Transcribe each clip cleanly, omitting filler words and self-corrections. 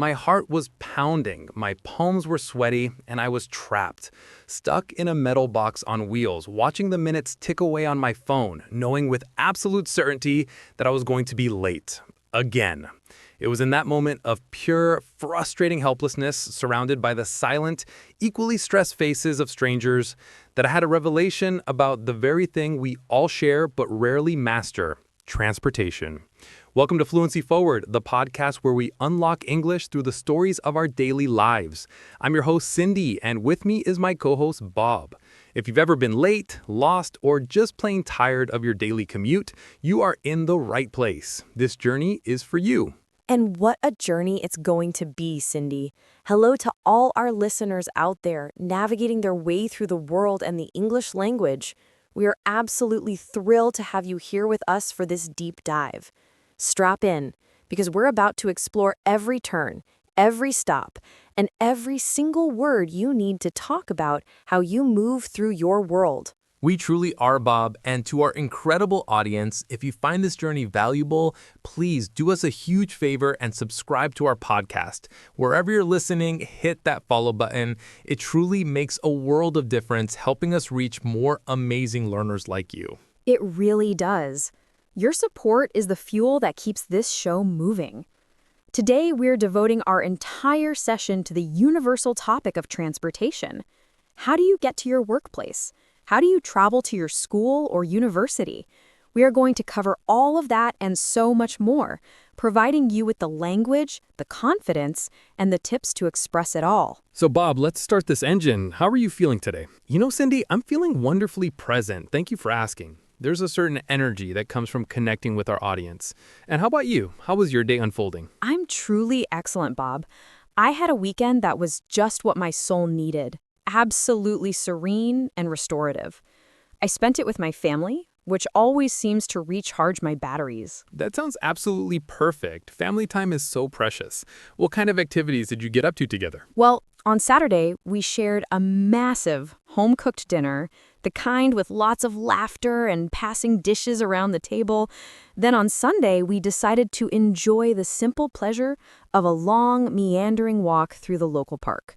My heart was pounding, my palms were sweaty, and I was trapped, stuck in a metal box on wheels, watching the minutes tick away on my phone, knowing with absolute certainty that I was going to be late. Again. It was in that moment of pure, frustrating helplessness, surrounded by the silent, equally stressed faces of strangers, that I had a revelation about the very thing we all share but rarely master: transportation. Welcome to Fluency Forward, the podcast where we unlock English through the stories of our daily lives. I'm your host, Cindy, and with me is my co-host, Bob. If you've ever been late, lost, or just plain tired of your daily commute, you are in the right place. This journey is for you. And what a journey it's going to be, Cindy. Hello to all our listeners out there navigating their way through the world and the English language. We are absolutely thrilled to have you here with us for this deep dive. Strap in, because we're about to explore every turn, every stop, and every single word you need to talk about how you move through your world. We truly are, Bob, and to our incredible audience, if you find this journey valuable, please do us a huge favor and subscribe to our podcast. Wherever you're listening, hit that follow button. It truly makes a world of difference, helping us reach more amazing learners like you. It really does. Your support is the fuel that keeps this show moving. Today, we're devoting our entire session to the universal topic of transportation. How do you get to your workplace? How do you travel to your school or university? We are going to cover all of that and so much more, providing you with the language, the confidence, and the tips to express it all. So Bob, let's start this engine. How are you feeling today? You know, Cindy, I'm feeling wonderfully present. Thank you for asking. There's a certain energy that comes from connecting with our audience. And how about you? How was your day unfolding? I'm truly excellent, Bob. I had a weekend that was just what my soul needed. Absolutely serene and restorative. I spent it with my family, which always seems to recharge my batteries. That sounds absolutely perfect. Family time is so precious. What kind of activities did you get up to together? Well, on Saturday, we shared a massive home-cooked dinner, the kind with lots of laughter and passing dishes around the table. Then on Sunday, we decided to enjoy the simple pleasure of a long, meandering walk through the local park.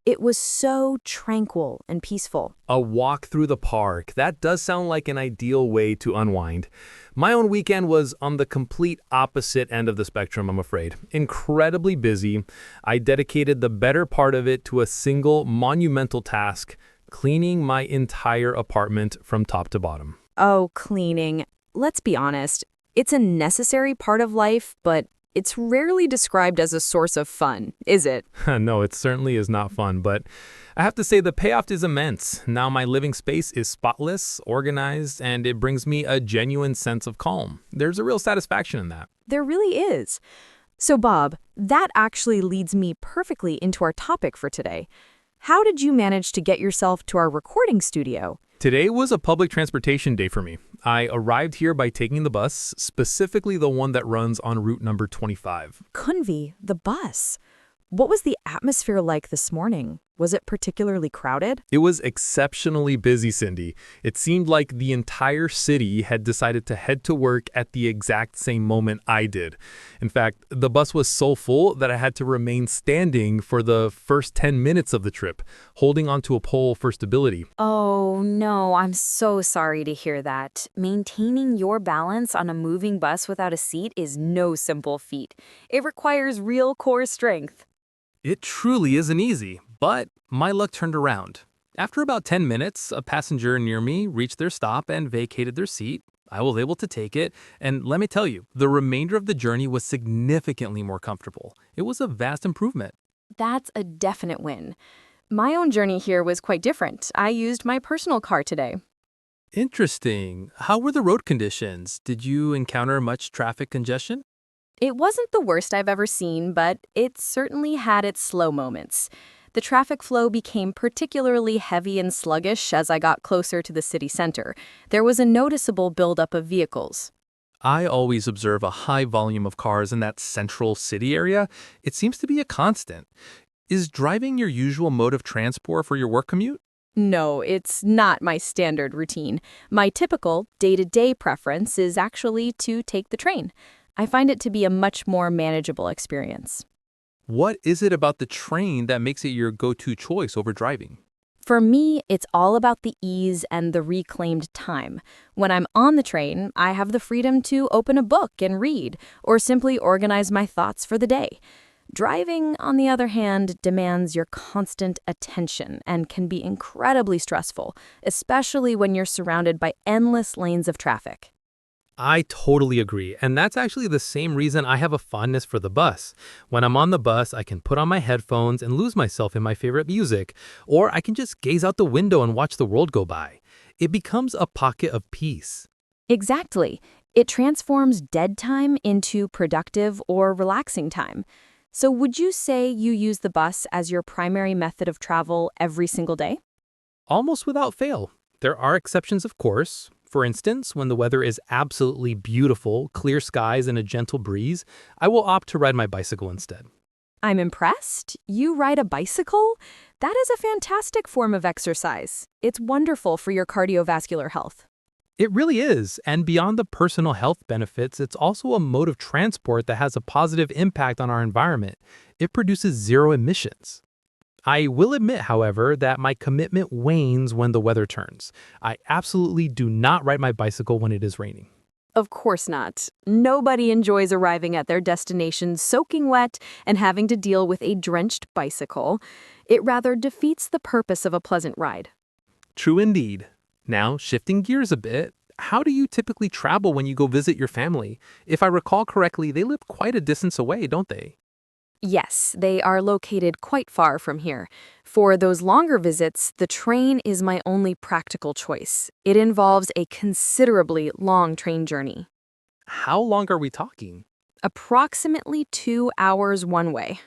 It was so tranquil and peaceful. A walk through the park. That does sound like an ideal way to unwind. My own weekend was on the complete opposite end of the spectrum, I'm afraid. Incredibly busy. I dedicated the better part of it to a single monumental task: cleaning my entire apartment from top to bottom. Oh, cleaning. Let's be honest. It's a necessary part of life, but it's rarely described as a source of fun, is it? No, it certainly is not fun, but I have to say the payoff is immense. Now my living space is spotless, organized, and it brings me a genuine sense of calm. There's a real satisfaction in that. There really is. So, Bob, that actually leads me perfectly into our topic for today. How did you manage to get yourself to our recording studio? Today was a public transportation day for me. I arrived here by taking the bus, specifically the one that runs on route number 25. Kunvi, the bus. What was the atmosphere like this morning? Was it particularly crowded? It was exceptionally busy, Cindy. It seemed like the entire city had decided to head to work at the exact same moment I did. In fact, the bus was so full that I had to remain standing for the first 10 minutes of the trip, holding onto a pole for stability. Oh, no, I'm so sorry to hear that. Maintaining your balance on a moving bus without a seat is no simple feat. It requires real core strength. It truly isn't easy, but my luck turned around. After about 10 minutes, a passenger near me reached their stop and vacated their seat. I was able to take it, and let me tell you, the remainder of the journey was significantly more comfortable. It was a vast improvement. That's a definite win. My own journey here was quite different. I used my personal car today. Interesting. How were the road conditions? Did you encounter much traffic congestion? It wasn't the worst I've ever seen, but it certainly had its slow moments. The traffic flow became particularly heavy and sluggish as I got closer to the city center. There was a noticeable buildup of vehicles. I always observe a high volume of cars in that central city area. It seems to be a constant. Is driving your usual mode of transport for your work commute? No, it's not my standard routine. My typical day-to-day preference is actually to take the train. I find it to be a much more manageable experience. What is it about the train that makes it your go-to choice over driving? For me, it's all about the ease and the reclaimed time. When I'm on the train, I have the freedom to open a book and read, or simply organize my thoughts for the day. Driving, on the other hand, demands your constant attention and can be incredibly stressful, especially when you're surrounded by endless lanes of traffic. I totally agree, and that's actually the same reason I have a fondness for the bus. When I'm on the bus, I can put on my headphones and lose myself in my favorite music, or I can just gaze out the window and watch the world go by. It becomes a pocket of peace. Exactly. It transforms dead time into productive or relaxing time. So, would you say you use the bus as your primary method of travel every single day? Almost without fail. There are exceptions, of course. For instance, when the weather is absolutely beautiful, clear skies, and a gentle breeze, I will opt to ride my bicycle instead. I'm impressed. You ride a bicycle? That is a fantastic form of exercise. It's wonderful for your cardiovascular health. It really is, and beyond the personal health benefits, it's also a mode of transport that has a positive impact on our environment. It produces zero emissions. I will admit, however, that my commitment wanes when the weather turns. I absolutely do not ride my bicycle when it is raining. Of course not. Nobody enjoys arriving at their destination soaking wet and having to deal with a drenched bicycle. It rather defeats the purpose of a pleasant ride. True indeed. Now, shifting gears a bit, how do you typically travel when you go visit your family? If I recall correctly, they live quite a distance away, don't they? Yes, they are located quite far from here. For those longer visits, the train is my only practical choice. It involves a considerably long train journey. How long are we talking? Approximately 2 hours one way.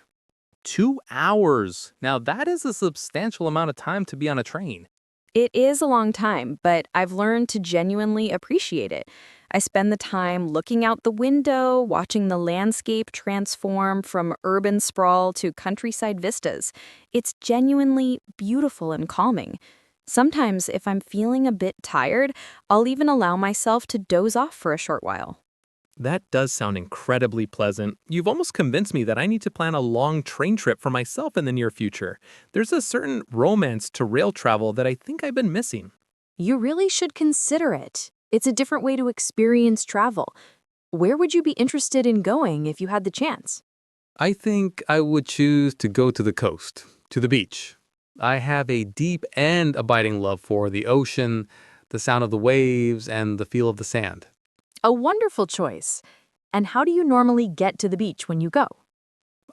2 hours. Now, that is a substantial amount of time to be on a train. It is a long time, but I've learned to genuinely appreciate it. I spend the time looking out the window, watching the landscape transform from urban sprawl to countryside vistas. It's genuinely beautiful and calming. Sometimes, if I'm feeling a bit tired, I'll even allow myself to doze off for a short while. That does sound incredibly pleasant. You've almost convinced me that I need to plan a long train trip for myself in the near future. There's a certain romance to rail travel that I think I've been missing. You really should consider it. It's a different way to experience travel. Where would you be interested in going if you had the chance? I think I would choose to go to the coast, to the beach. I have a deep and abiding love for the ocean, the sound of the waves, and the feel of the sand. A wonderful choice. And how do you normally get to the beach when you go?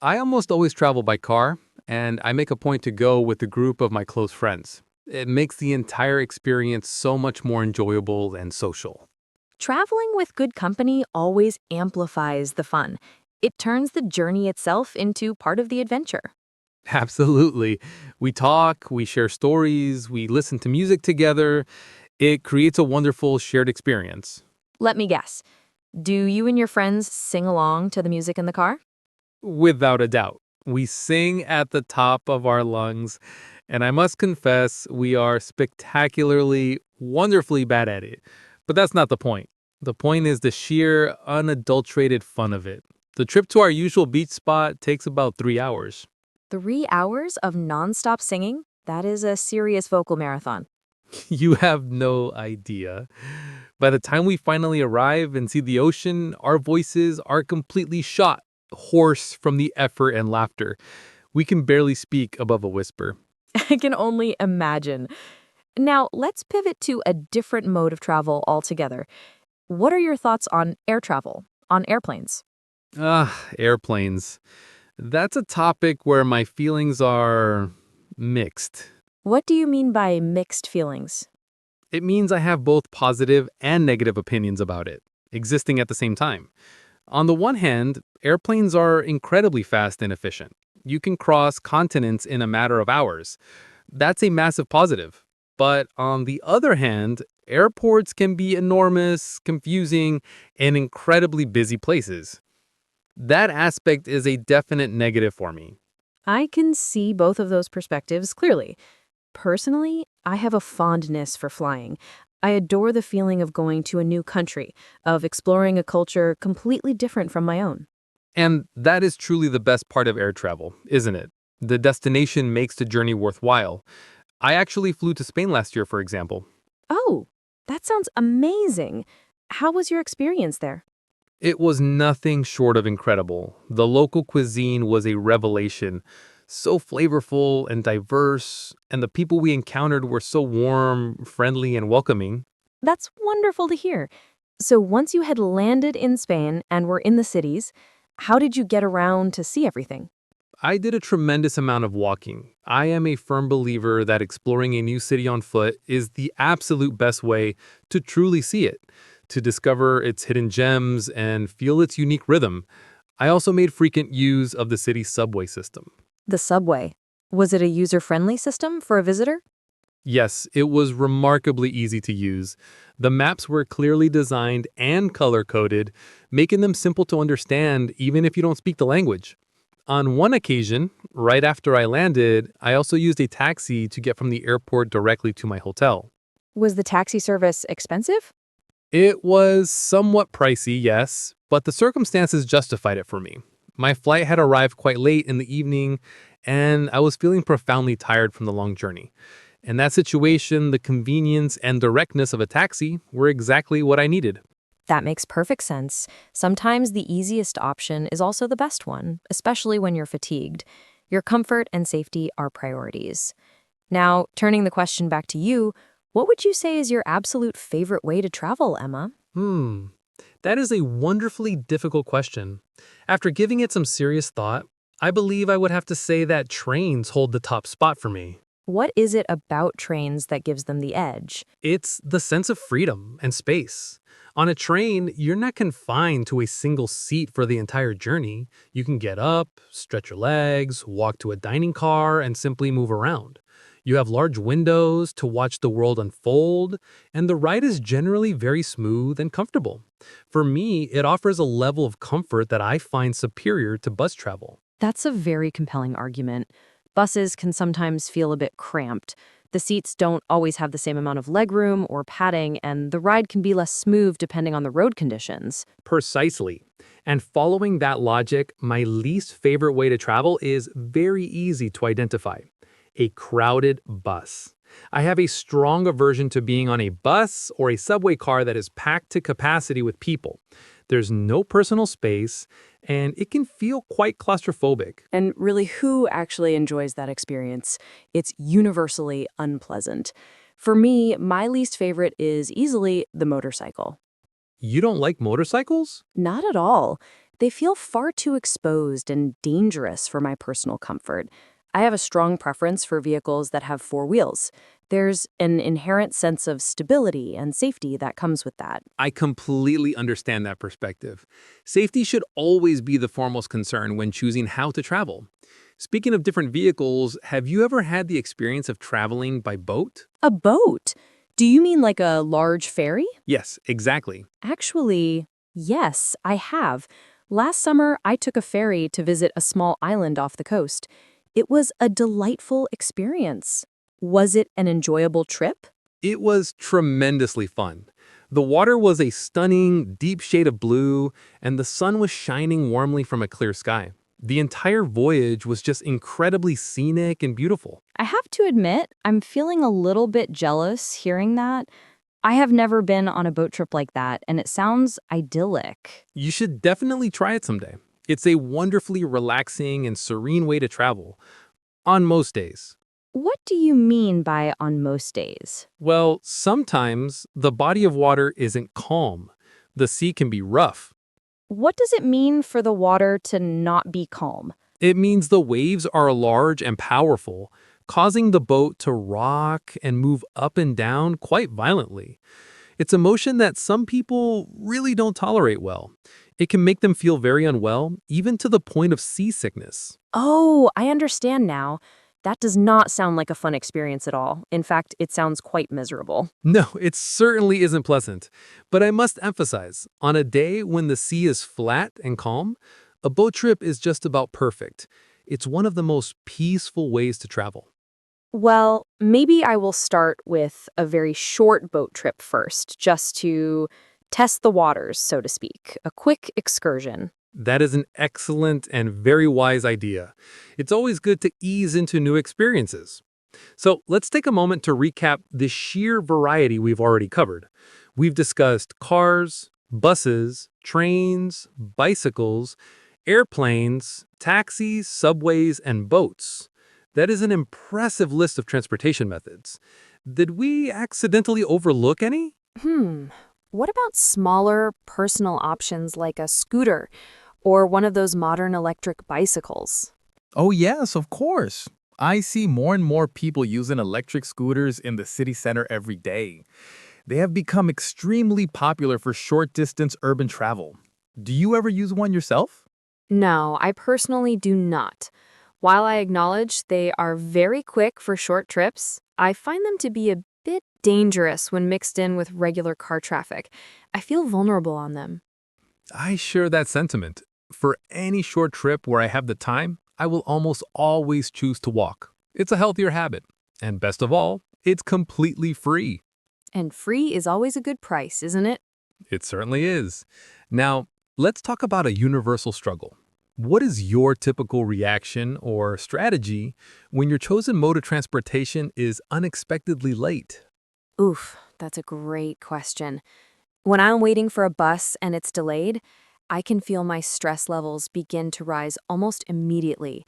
I almost always travel by car, and I make a point to go with a group of my close friends. It makes the entire experience so much more enjoyable and social. Traveling with good company always amplifies the fun. It turns the journey itself into part of the adventure. Absolutely. We talk, we share stories, we listen to music together. It creates a wonderful shared experience. Let me guess. Do you and your friends sing along to the music in the car? Without a doubt. We sing at the top of our lungs, and I must confess, we are spectacularly, wonderfully bad at it. But that's not the point. The point is the sheer, unadulterated fun of it. The trip to our usual beach spot takes about 3 hours. 3 hours of nonstop singing? That is a serious vocal marathon. You have no idea. By the time we finally arrive and see the ocean, our voices are completely shot, hoarse from the effort and laughter. We can barely speak above a whisper. I can only imagine. Now, let's pivot to a different mode of travel altogether. What are your thoughts on air travel, on airplanes? Airplanes. That's a topic where my feelings are mixed. What do you mean by mixed feelings? It means I have both positive and negative opinions about it, existing at the same time. On the one hand, airplanes are incredibly fast and efficient. You can cross continents in a matter of hours. That's a massive positive. But on the other hand, airports can be enormous, confusing, and incredibly busy places. That aspect is a definite negative for me. I can see both of those perspectives clearly. Personally, I have a fondness for flying. I adore the feeling of going to a new country, of exploring a culture completely different from my own. And that is truly the best part of air travel, isn't it? The destination makes the journey worthwhile. I actually flew to Spain last year, for example. Oh, that sounds amazing. How was your experience there? It was nothing short of incredible. The local cuisine was a revelation, so flavorful and diverse, and the people we encountered were so warm, friendly, and welcoming. That's wonderful to hear. So once you had landed in Spain and were in the cities, how did you get around to see everything? I did a tremendous amount of walking. I am a firm believer that exploring a new city on foot is the absolute best way to truly see it, to discover its hidden gems and feel its unique rhythm. I also made frequent use of the city's subway system. The subway. Was it a user-friendly system for a visitor? Yes, it was remarkably easy to use. The maps were clearly designed and color-coded, making them simple to understand even if you don't speak the language. On one occasion, right after I landed, I also used a taxi to get from the airport directly to my hotel. Was the taxi service expensive? It was somewhat pricey, yes, but the circumstances justified it for me. My flight had arrived quite late in the evening, and I was feeling profoundly tired from the long journey. In that situation, the convenience and directness of a taxi were exactly what I needed. That makes perfect sense. Sometimes the easiest option is also the best one, especially when you're fatigued. Your comfort and safety are priorities. Now, turning the question back to you, what would you say is your absolute favorite way to travel, Emma? Hmm, that is a wonderfully difficult question. After giving it some serious thought, I believe I would have to say that trains hold the top spot for me. What is it about trains that gives them the edge? It's the sense of freedom and space. On a train, you're not confined to a single seat for the entire journey. You can get up, stretch your legs, walk to a dining car, and simply move around. You have large windows to watch the world unfold, and the ride is generally very smooth and comfortable. For me, it offers a level of comfort that I find superior to bus travel. That's a very compelling argument. Buses can sometimes feel a bit cramped. The seats don't always have the same amount of legroom or padding, and the ride can be less smooth depending on the road conditions. Precisely. And following that logic, my least favorite way to travel is very easy to identify: a crowded bus. I have a strong aversion to being on a bus or a subway car that is packed to capacity with people. There's no personal space, and it can feel quite claustrophobic. And really, who actually enjoys that experience? It's universally unpleasant. For me, my least favorite is easily the motorcycle. You don't like motorcycles? Not at all. They feel far too exposed and dangerous for my personal comfort. I have a strong preference for vehicles that have four wheels. There's an inherent sense of stability and safety that comes with that. I completely understand that perspective. Safety should always be the foremost concern when choosing how to travel. Speaking of different vehicles, have you ever had the experience of traveling by boat? A boat? Do you mean like a large ferry? Yes, exactly. Actually, yes, I have. Last summer, I took a ferry to visit a small island off the coast. It was a delightful experience. Was it an enjoyable trip? It was tremendously fun. The water was a stunning, deep shade of blue, and the sun was shining warmly from a clear sky. The entire voyage was just incredibly scenic and beautiful. I have to admit, I'm feeling a little bit jealous hearing that. I have never been on a boat trip like that, and it sounds idyllic. You should definitely try it someday. It's a wonderfully relaxing and serene way to travel, on most days. What do you mean by on most days? Well, sometimes the body of water isn't calm. The sea can be rough. What does it mean for the water to not be calm? It means the waves are large and powerful, causing the boat to rock and move up and down quite violently. It's a motion that some people really don't tolerate well. It can make them feel very unwell, even to the point of seasickness. Oh, I understand now. That does not sound like a fun experience at all. In fact, it sounds quite miserable. No, it certainly isn't pleasant. But I must emphasize, on a day when the sea is flat and calm, a boat trip is just about perfect. It's one of the most peaceful ways to travel. Well, maybe I will start with a very short boat trip first, just to test the waters, so to speak. A quick excursion. That is an excellent and very wise idea. It's always good to ease into new experiences. So let's take a moment to recap the sheer variety we've already covered. We've discussed cars, buses, trains, bicycles, airplanes, taxis, subways, and boats. That is an impressive list of transportation methods. Did we accidentally overlook any? Hmm. What about smaller, personal options like a scooter or one of those modern electric bicycles? Oh, yes, of course. I see more and more people using electric scooters in the city center every day. They have become extremely popular for short distance urban travel. Do you ever use one yourself? No, I personally do not. While I acknowledge they are very quick for short trips, I find them to be a bit dangerous when mixed in with regular car traffic. I feel vulnerable on them. I share that sentiment. For any short trip where I have the time, I will almost always choose to walk. It's a healthier habit. And best of all, it's completely free. And free is always a good price, isn't it? It certainly is. Now, let's talk about a universal struggle. What is your typical reaction or strategy when your chosen mode of transportation is unexpectedly late? Oof, that's a great question. When I'm waiting for a bus and it's delayed, I can feel my stress levels begin to rise almost immediately.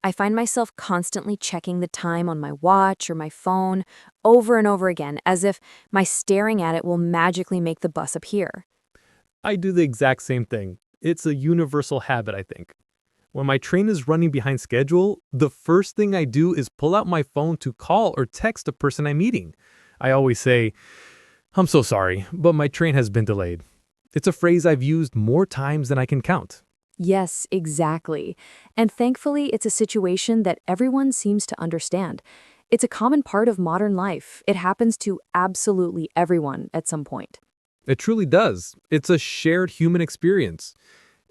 I find myself constantly checking the time on my watch or my phone over and over again, as if my staring at it will magically make the bus appear. I do the exact same thing. It's a universal habit, I think. When my train is running behind schedule, the first thing I do is pull out my phone to call or text the person I'm meeting. I always say, "I'm so sorry, but my train has been delayed." It's a phrase I've used more times than I can count. Yes, exactly. And thankfully, it's a situation that everyone seems to understand. It's a common part of modern life. It happens to absolutely everyone at some point. It truly does. It's a shared human experience.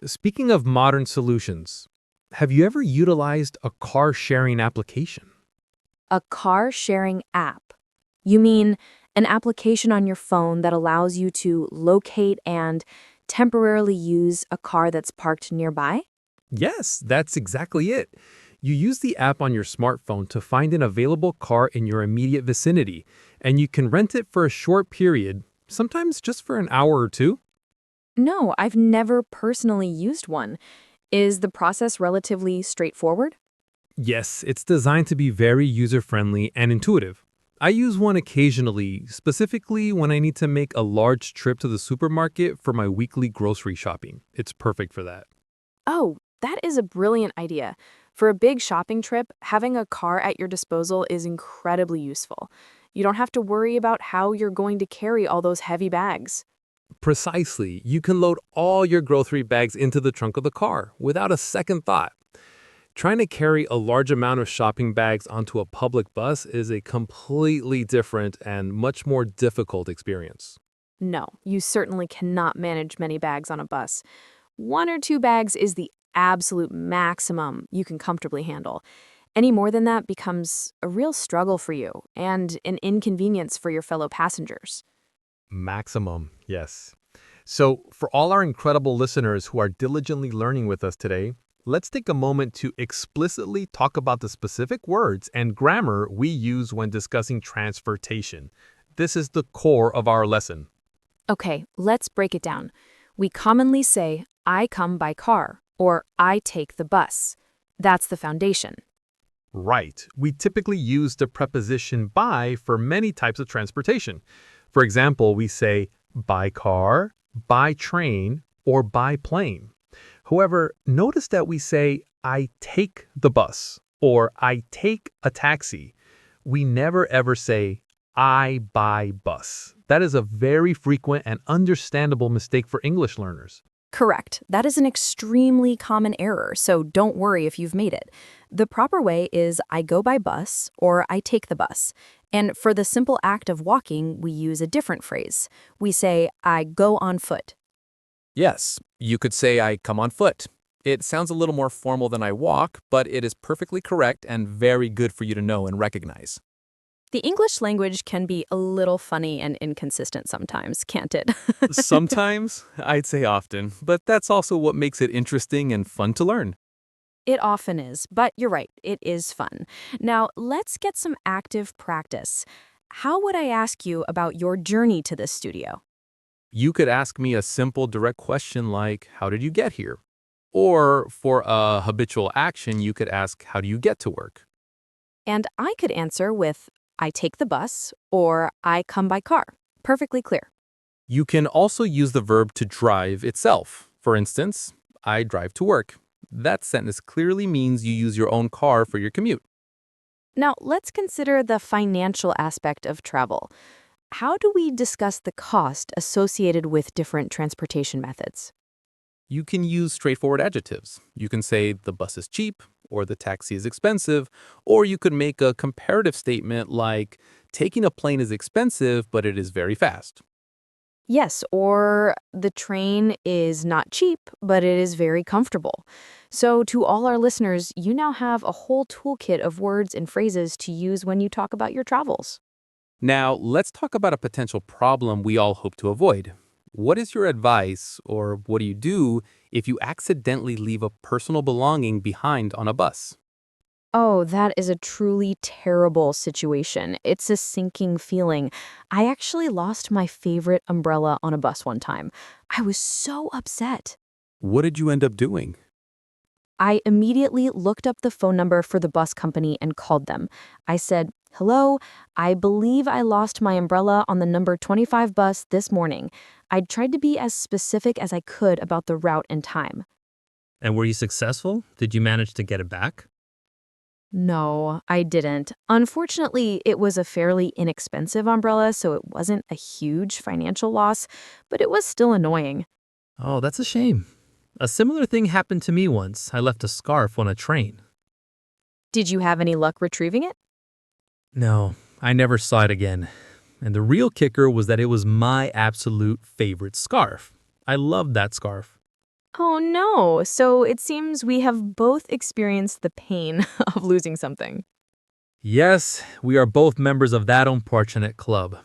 Speaking of modern solutions, have you ever utilized a car sharing application? A car sharing app. You mean an application on your phone that allows you to locate and temporarily use a car that's parked nearby? Yes, that's exactly it. You use the app on your smartphone to find an available car in your immediate vicinity, and you can rent it for a short period, sometimes just for an hour or two. No, I've never personally used one. Is the process relatively straightforward? Yes, it's designed to be very user-friendly and intuitive. I use one occasionally, specifically when I need to make a large trip to the supermarket for my weekly grocery shopping. It's perfect for that. Oh, that is a brilliant idea. For a big shopping trip, having a car at your disposal is incredibly useful. You don't have to worry about how you're going to carry all those heavy bags. Precisely, you can load all your grocery bags into the trunk of the car without a second thought. Trying to carry a large amount of shopping bags onto a public bus is a completely different and much more difficult experience. No, you certainly cannot manage many bags on a bus. 1 or 2 bags is the absolute maximum you can comfortably handle. Any more than that becomes a real struggle for you and an inconvenience for your fellow passengers. Maximum, yes. So, for all our incredible listeners who are diligently learning with us today, let's take a moment to explicitly talk about the specific words and grammar we use when discussing transportation. This is the core of our lesson. Okay, let's break it down. We commonly say, I come by car, or I take the bus. That's the foundation. Right. We typically use the preposition by for many types of transportation. For example, we say by car, by train, or by plane. However, notice that we say I take the bus or I take a taxi. We never ever say I buy bus. That is a very frequent and understandable mistake for English learners. Correct. That is an extremely common error, so don't worry if you've made it. The proper way is I go by bus or I take the bus. And for the simple act of walking, we use a different phrase. We say I go on foot. Yes, you could say I come on foot. It sounds a little more formal than I walk, but it is perfectly correct and very good for you to know and recognize. The English language can be a little funny and inconsistent sometimes, can't it? Sometimes, I'd say often, but that's also what makes it interesting and fun to learn. It often is, but you're right, it is fun. Now, let's get some active practice. How would I ask you about your journey to this studio? You could ask me a simple, direct question like, how did you get here? Or for a habitual action, you could ask, how do you get to work? And I could answer with, I take the bus or I come by car. Perfectly clear. You can also use the verb to drive itself. For instance, I drive to work. That sentence clearly means you use your own car for your commute. Now, let's consider the financial aspect of travel. How do we discuss the cost associated with different transportation methods? You can use straightforward adjectives. You can say the bus is cheap, or the taxi is expensive, or you could make a comparative statement like taking a plane is expensive, but it is very fast. Yes, or the train is not cheap, but it is very comfortable. So, to all our listeners, you now have a whole toolkit of words and phrases to use when you talk about your travels. Now, let's talk about a potential problem we all hope to avoid. What is your advice, or what do you do if you accidentally leave a personal belonging behind on a bus? Oh, that is a truly terrible situation. It's a sinking feeling. I actually lost my favorite umbrella on a bus one time. I was so upset. What did you end up doing? I immediately looked up the phone number for the bus company and called them. I said, "Hello, I believe I lost my umbrella on the number 25 bus this morning." I tried to be as specific as I could about the route and time. And were you successful? Did you manage to get it back? No, I didn't. Unfortunately, it was a fairly inexpensive umbrella, so it wasn't a huge financial loss, but it was still annoying. Oh, that's a shame. A similar thing happened to me once. I left a scarf on a train. Did you have any luck retrieving it? No, I never saw it again. And the real kicker was that it was my absolute favorite scarf. I loved that scarf. Oh no, so it seems we have both experienced the pain of losing something. Yes, we are both members of that unfortunate club.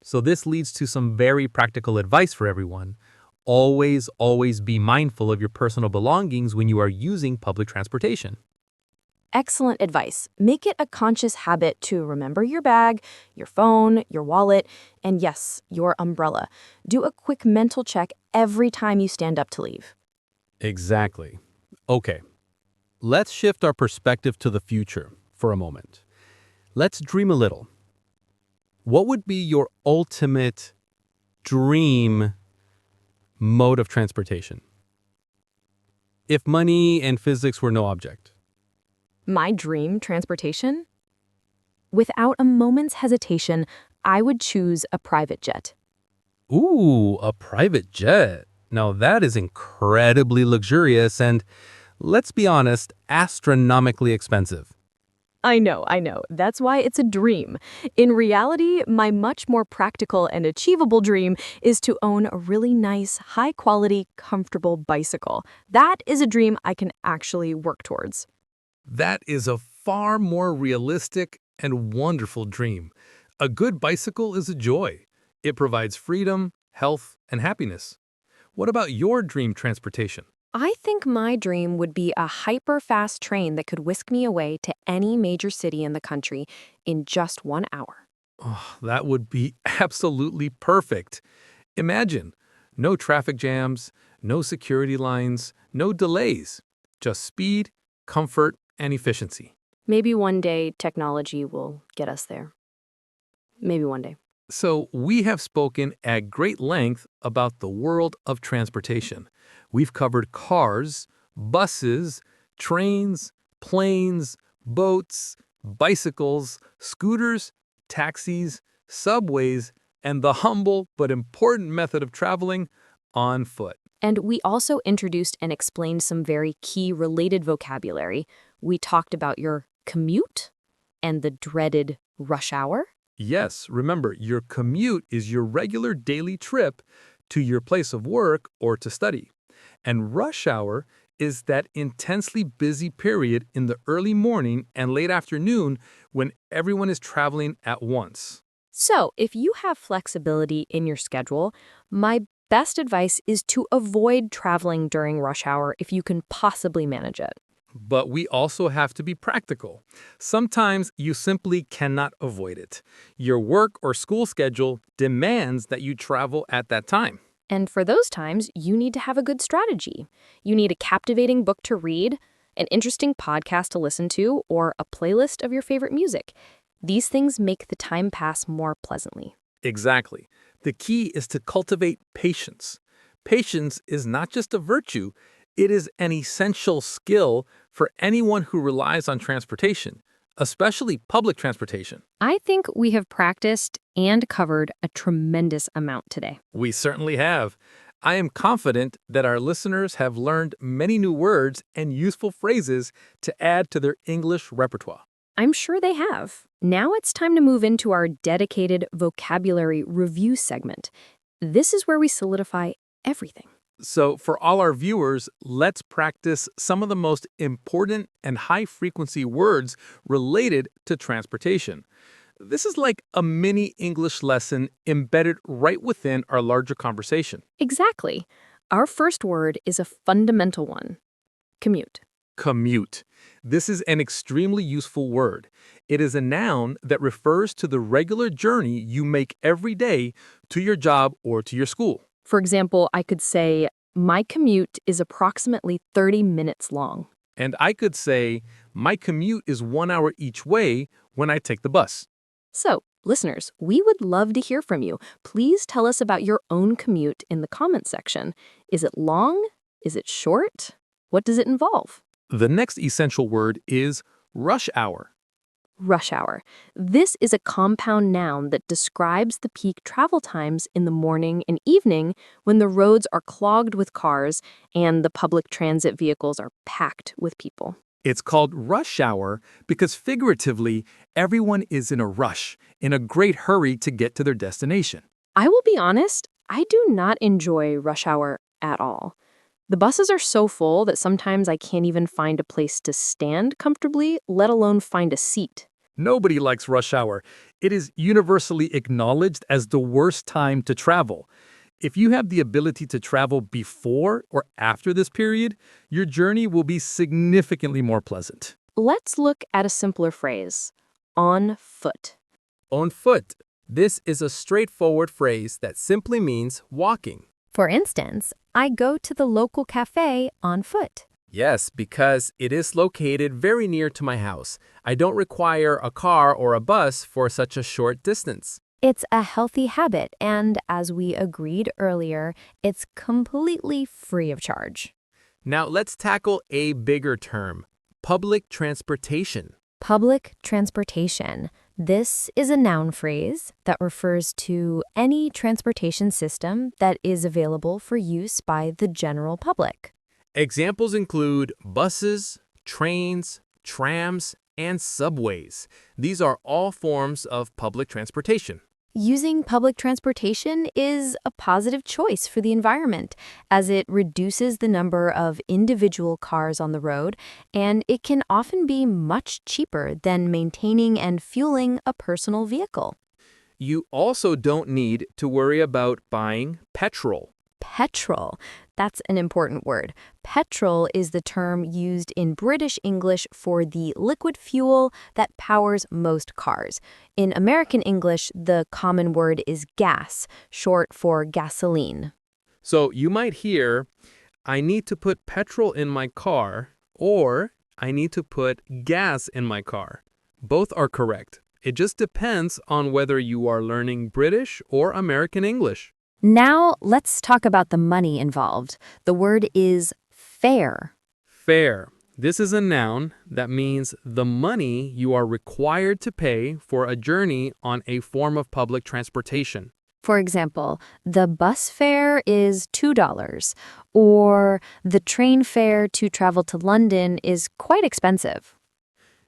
So this leads to some very practical advice for everyone. Always be mindful of your personal belongings when you are using public transportation. Excellent advice. Make it a conscious habit to remember your bag, your phone, your wallet, and yes, your umbrella. Do a quick mental check every time you stand up to leave. Exactly. Okay, let's shift our perspective to the future for a moment. Let's dream a little. What would be your ultimate dream mode of transportation? If money and physics were no object. My dream transportation? Without a moment's hesitation, I would choose a private jet. Ooh, a private jet. Now that is incredibly luxurious and, let's be honest, astronomically expensive. I know. That's why it's a dream. In reality, my much more practical and achievable dream is to own a really nice, high-quality, comfortable bicycle. That is a dream I can actually work towards. That is a far more realistic and wonderful dream. A good bicycle is a joy. It provides freedom, health, and happiness. What about your dream transportation? I think my dream would be a hyper-fast train that could whisk me away to any major city in the country in just 1 hour. Oh, that would be absolutely perfect. Imagine, no traffic jams, no security lines, no delays, just speed, comfort, and efficiency. Maybe one day technology will get us there. Maybe one day. So we have spoken at great length about the world of transportation. We've covered cars, buses, trains, planes, boats, bicycles, scooters, taxis, subways, and the humble but important method of traveling, on foot. And we also introduced and explained some very key related vocabulary. We talked about your commute and the dreaded rush hour. Yes, remember, your commute is your regular daily trip to your place of work or to study. And rush hour is that intensely busy period in the early morning and late afternoon when everyone is traveling at once. So, if you have flexibility in your schedule, my best advice is to avoid traveling during rush hour if you can possibly manage it. But we also have to be practical. Sometimes you simply cannot avoid it. Your work or school schedule demands that you travel at that time. And for those times, you need to have a good strategy. You need a captivating book to read, an interesting podcast to listen to, or a playlist of your favorite music. These things make the time pass more pleasantly. Exactly. The key is to cultivate patience. Patience is not just a virtue, it is an essential skill for anyone who relies on transportation, especially public transportation. I think we have practiced and covered a tremendous amount today. We certainly have. I am confident that our listeners have learned many new words and useful phrases to add to their English repertoire. I'm sure they have. Now it's time to move into our dedicated vocabulary review segment. This is where we solidify everything. So, for all our viewers, let's practice some of the most important and high-frequency words related to transportation. This is like a mini English lesson embedded right within our larger conversation. Exactly. Our first word is a fundamental one: commute. Commute. This is an extremely useful word. It is a noun that refers to the regular journey you make every day to your job or to your school. For example, I could say, my commute is approximately 30 minutes long. And I could say, my commute is 1 hour each way when I take the bus. So, listeners, we would love to hear from you. Please tell us about your own commute in the comments section. Is it long? Is it short? What does it involve? The next essential word is rush hour. Rush hour. This is a compound noun that describes the peak travel times in the morning and evening when the roads are clogged with cars and the public transit vehicles are packed with people. It's called rush hour because figuratively, everyone is in a rush, in a great hurry to get to their destination. I will be honest, I do not enjoy rush hour at all. The buses are so full that sometimes I can't even find a place to stand comfortably, let alone find a seat. Nobody likes rush hour. It is universally acknowledged as the worst time to travel. If you have the ability to travel before or after this period, your journey will be significantly more pleasant. Let's look at a simpler phrase: on foot. On foot. This is a straightforward phrase that simply means walking. For instance, I go to the local cafe on foot. Yes, because it is located very near to my house. I don't require a car or a bus for such a short distance. It's a healthy habit, and as we agreed earlier, it's completely free of charge. Now let's tackle a bigger term: public transportation. Public transportation. This is a noun phrase that refers to any transportation system that is available for use by the general public. Examples include buses, trains, trams, and subways. These are all forms of public transportation. Using public transportation is a positive choice for the environment, as it reduces the number of individual cars on the road, and it can often be much cheaper than maintaining and fueling a personal vehicle. You also don't need to worry about buying petrol. Petrol. That's an important word. Petrol is the term used in British English for the liquid fuel that powers most cars. In American English, the common word is gas, short for gasoline. So you might hear, I need to put petrol in my car, or I need to put gas in my car. Both are correct. It just depends on whether you are learning British or American English. Now, let's talk about the money involved. The word is fare. Fare. This is a noun that means the money you are required to pay for a journey on a form of public transportation. For example, the bus fare is $2, or the train fare to travel to London is quite expensive.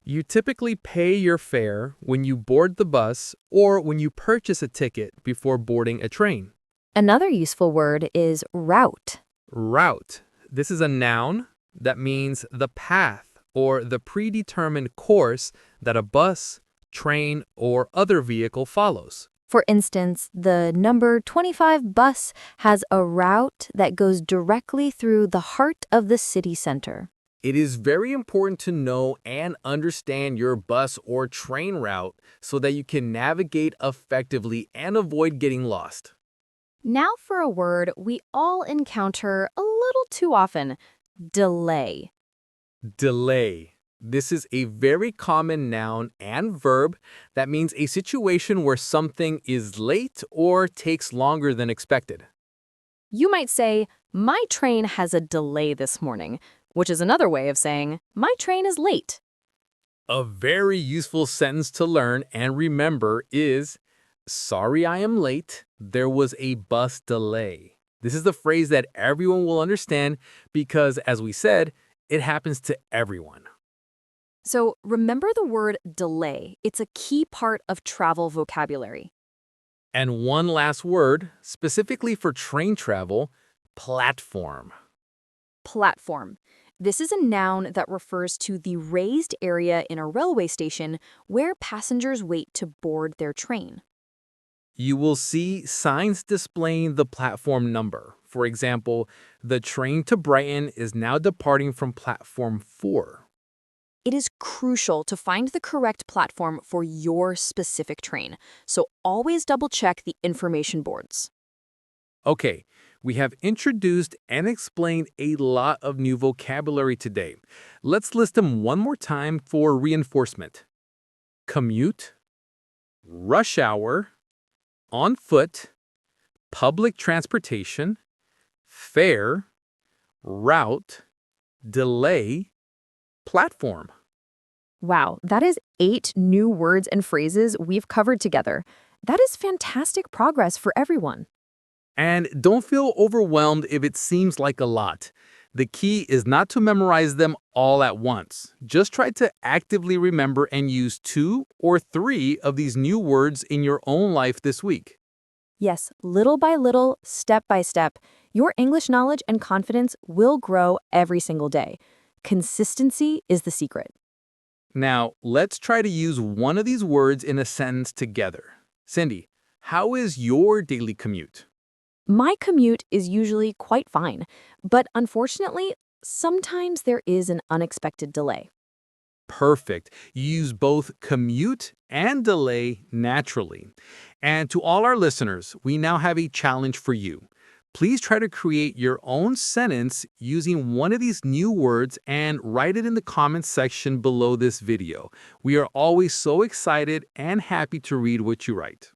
You typically pay your fare when you board the bus or when you purchase a ticket before boarding a train. Another useful word is route. Route. This is a noun That means the path or the predetermined course that a bus, train, or other vehicle follows. For instance, the number 25 bus has a route that goes directly through the heart of the city center. It is very important to know and understand your bus or train route so that you can navigate effectively and avoid getting lost. Now for a word we all encounter a little too often, delay. Delay. This is a very common noun and verb that means a situation where something is late or takes longer than expected. You might say, my train has a delay this morning, which is another way of saying, my train is late. A very useful sentence to learn and remember is, sorry I am late, there was a bus delay. This is the phrase that everyone will understand because, as we said, it happens to everyone. So remember the word delay. It's a key part of travel vocabulary. And one last word, specifically for train travel, platform. Platform. This is a noun that refers to the raised area in a railway station where passengers wait to board their train. You will see signs displaying the platform number. For example, the train to Brighton is now departing from platform 4. It is crucial to find the correct platform for your specific train, so always double-check the information boards. Okay, we have introduced and explained a lot of new vocabulary today. Let's list them one more time for reinforcement. Commute, rush hour, on foot, public transportation, fare, route, delay, platform. Wow, that is 8 new words and phrases we've covered together. That is fantastic progress for everyone. And don't feel overwhelmed if it seems like a lot. The key is not to memorize them all at once. Just try to actively remember and use 2 or 3 of these new words in your own life this week. Yes, little by little, step by step, your English knowledge and confidence will grow every single day. Consistency is the secret. Now, let's try to use one of these words in a sentence together. Cindy, how is your daily commute? My commute is usually quite fine, but unfortunately, sometimes there is an unexpected delay. Perfect. You use both commute and delay naturally. And to all our listeners, we now have a challenge for you. Please try to create your own sentence using one of these new words and write it in the comments section below this video. We are always so excited and happy to read what you write.